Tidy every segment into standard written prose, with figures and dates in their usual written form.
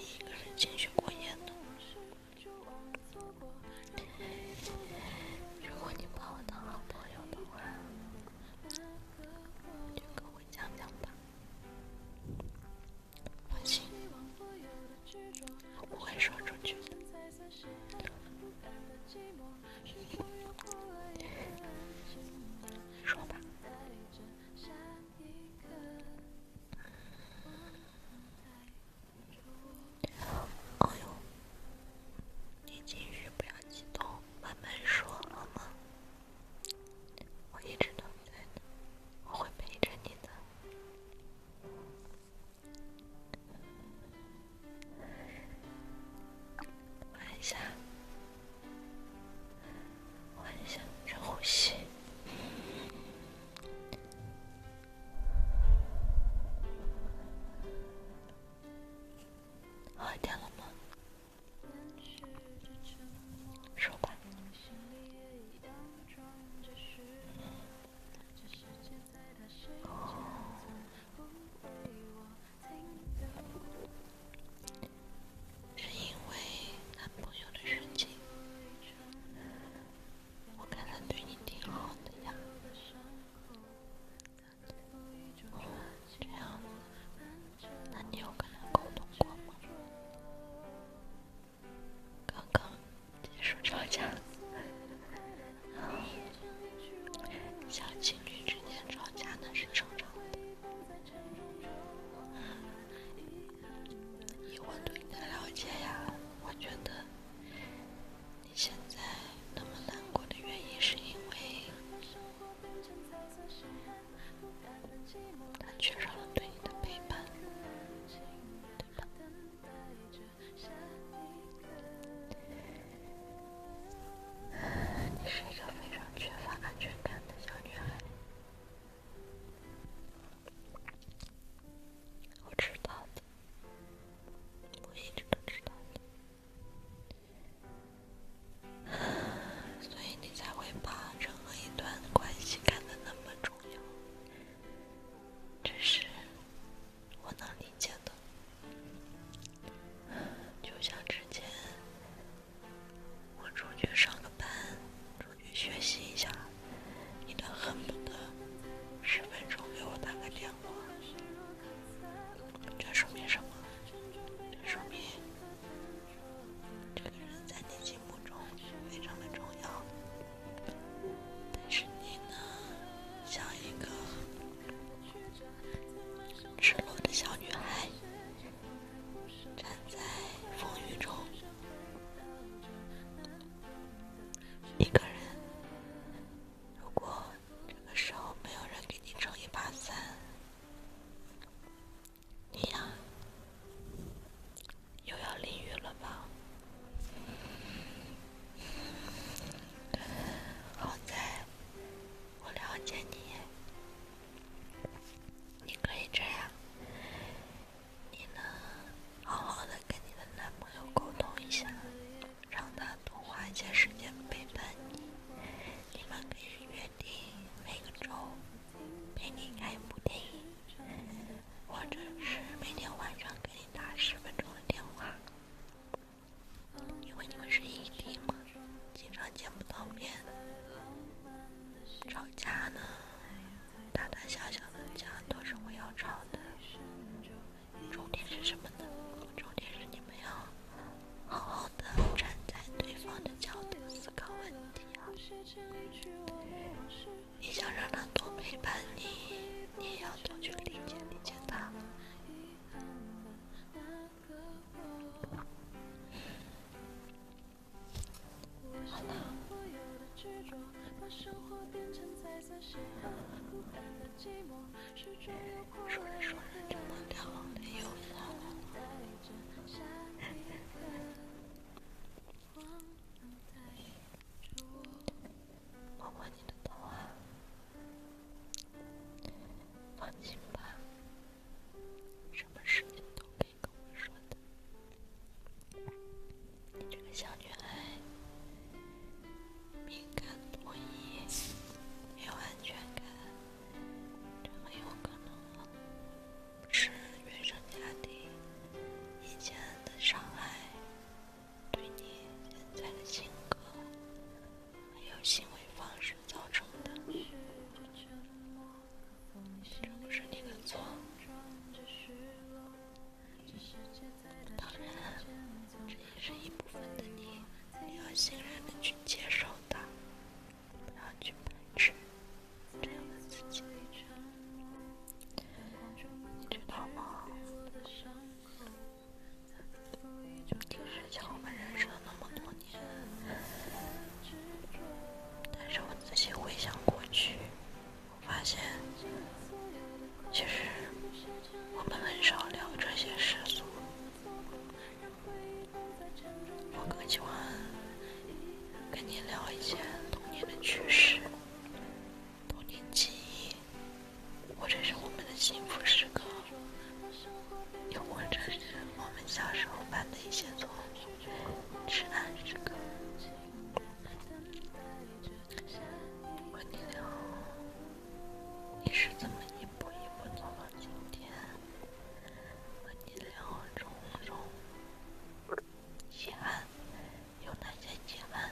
一个人继续过夜呢？如果你把我当好朋友的话，就跟我讲讲吧。放心，我不会说出去的。说吧。哦呦，你继续不要激动，慢慢说好吗？我一直都在的，我会陪着你的。缓一下，缓一下，深呼吸。好一点了吗？说吧。是因为男朋友的事情，我看他对你挺好的呀。这样，那你有跟他沟通过吗？刚刚结束吵架，小情侣之间吵架那是正常的。以我对你的了解呀，我觉得你现在那么难过的原因是因为他缺少了对你的陪伴，对吧？你是一个非常缺乏安全感的小女孩，我知道的，我一直都知道的，所以你才会把任何一段关系看得那么重要，这是我能理解的。就像之前我出去上个班，出去学习一下，你都恨不得10分钟给我打个电话，这说明什么？这说明这个人在你心目中非常的重要，但是你呢，像一个赤裸的小女孩，站在风雨中，一个人。如果这个时候没有人给你撑一把伞，你呀又要淋雨了吧？好在我了解你，你可以这样，你呢好好的跟你的男朋友沟通一下，让他多花一些时间陪伴你。你们可以约定每个周陪你看一部电影，或者是每天晚上给你打10分钟的电话，因为你们是异地嘛，经常见不到面，吵架呢，大大小小的架都是会要吵的。重点是什么呢？重点是你们要好好的站在对方的角度思考问题啊！你想让他多陪伴你，你也要多去理解理解他。好了，说着说着这么聊的又下来了。摸摸你的头啊，放心吧，什么事情都可以跟我说的。你这个小女孩，敏感多疑，没有安全感，这很有可能或者是我们的幸福时刻，又或者是我们小时候犯的一些错误、至暗时刻。和你聊，你是怎么一步一步走到今天？和你聊种种遗憾，有哪些遗憾？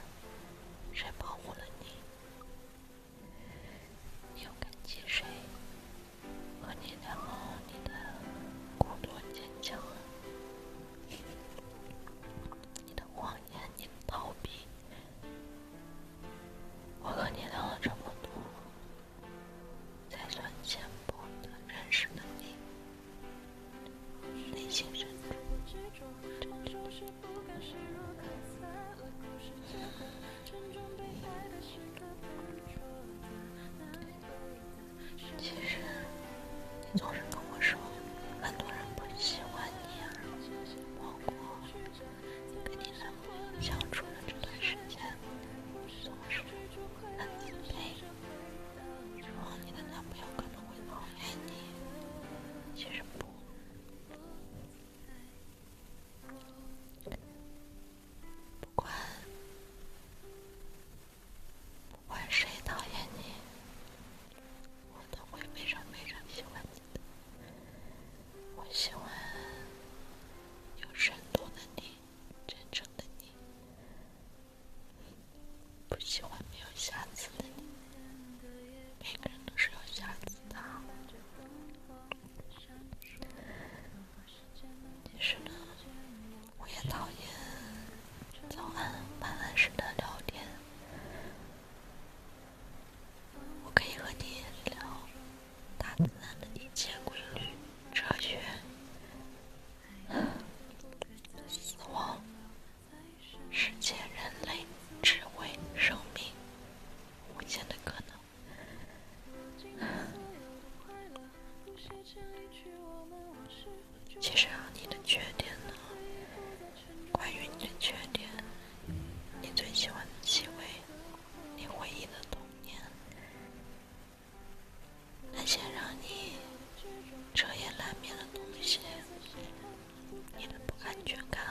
谁保护了你？你又感激谁？和你聊你的孤独坚强，你的谎言，你的逃避。我和你聊了这么多，才算浅薄的认识了你内心深处其实你总是跟我说很多人不喜欢你啊，包括跟你男朋友相处的这段时间总是很自卑，说你的男朋友可能会讨厌你。其实不管谁讨厌你，我都会非常非常喜欢你的。我喜欢有深度的你，真诚的你，不喜欢没有瑕疵的你。每个人都是有瑕疵的。其实呢，我也讨厌早安晚安时的聊天。我可以和你聊大自然的一切规律、哲学、死亡、世界、人类、智慧、生命、无限的可能。其实啊，你的缺点呢？关于你的缺点，你最喜欢的气味，你回忆的童年，那些让你彻夜难眠的东西，你的不安全感，